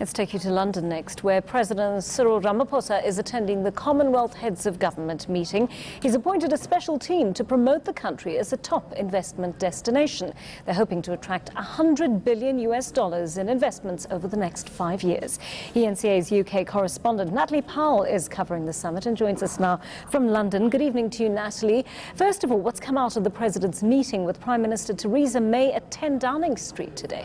Let's take you to London next, where President Cyril Ramphosa is attending the Commonwealth Heads of Government meeting. He's appointed a special team to promote the country as a top investment destination. They're hoping to attract $100 billion in investments over the next 5 years. eNCA's UK correspondent Natalie Powell is covering the summit and joins us now from London. Good evening to you, Natalie. First of all, what's come out of the President's meeting with Prime Minister Theresa May at 10 Downing Street today?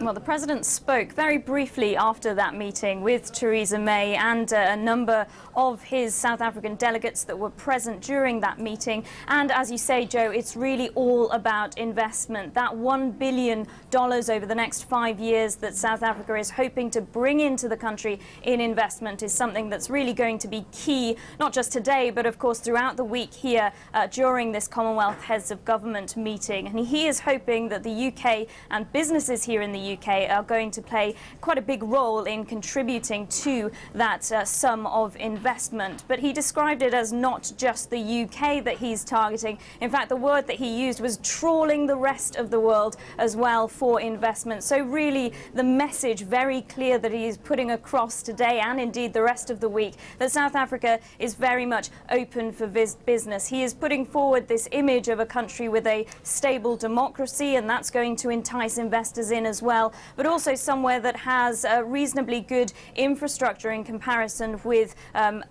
Well, the President spoke very briefly after that meeting with Theresa May and a number of his South African delegates that were present during that meeting. And as you say, Joe, it's really all about investment. That $1 billion over the next 5 years that South Africa is hoping to bring into the country in investment is something that's really going to be key, not just today, but of course throughout the week here during this Commonwealth Heads of Government meeting. And he is hoping that the UK and businesses here in the UK are going to play quite a big role in contributing to that sum of investment. But he described it as not just the UK that he's targeting. In fact, the word that he used was trawling the rest of the world as well for investment. So really the message very clear that he is putting across today and indeed the rest of the week, that South Africa is very much open for business. He is putting forward this image of a country with a stable democracy, and that's going to entice investors in as well, but also somewhere that has a reasonably good infrastructure in comparison with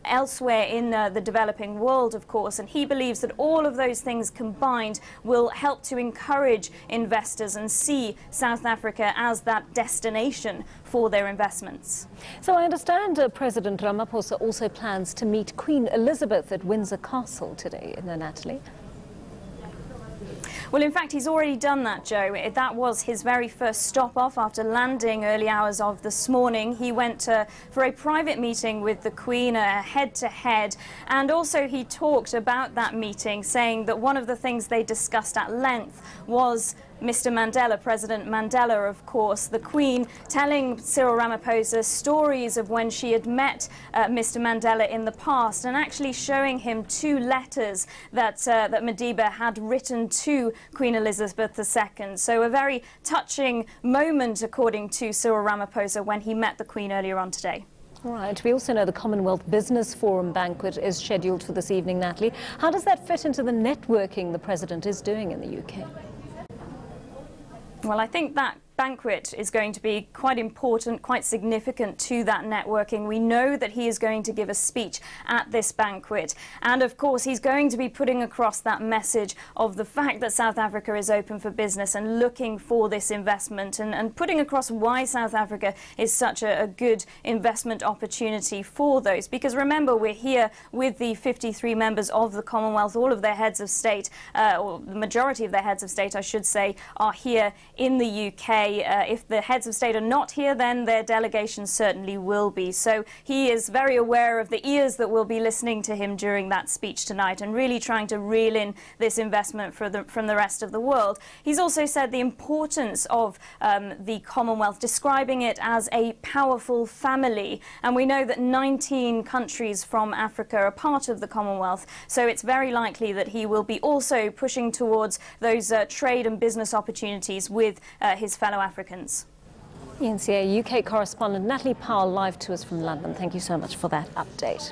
elsewhere in the developing world, of course. And he believes that all of those things combined will help to encourage investors and see South Africa as that destination for their investments. So I understand President Ramaphosa also plans to meet Queen Elizabeth at Windsor Castle today, Natalie. Well, in fact, he's already done that, Joe. That was his very first stop off after landing early hours of this morning. He went for a private meeting with the Queen, head-to-head, and also he talked about that meeting, saying that one of the things they discussed at length was Mr. Mandela, President Mandela, of course, the Queen telling Cyril Ramaphosa stories of when she had met Mr. Mandela in the past, and actually showing him 2 letters that Madiba had written to Queen Elizabeth II. So a very touching moment, according to Cyril Ramaphosa, when he met the Queen earlier on today. All right. We also know the Commonwealth Business Forum banquet is scheduled for this evening, Natalie. How does that fit into the networking the President is doing in the UK? Well, I think that banquet is going to be quite important, quite significant to that networking. We know that he is going to give a speech at this banquet, and of course he's going to be putting across that message of the fact that South Africa is open for business and looking for this investment, and putting across why South Africa is such a good investment opportunity for those. Because remember, we're here with the 53 members of the Commonwealth. All of their heads of state, or the majority of their heads of state I should say, are here in the UK. If the heads of state are not here, then their delegation certainly will be. So he is very aware of the ears that will be listening to him during that speech tonight, and really trying to reel in this investment from the rest of the world. He's also said the importance of the Commonwealth, describing it as a powerful family. And we know that 19 countries from Africa are part of the Commonwealth, so it's very likely that he will be also pushing towards those trade and business opportunities with his fellow Africans. eNCA UK correspondent Natalie Powell live to us from London. Thank you so much for that update.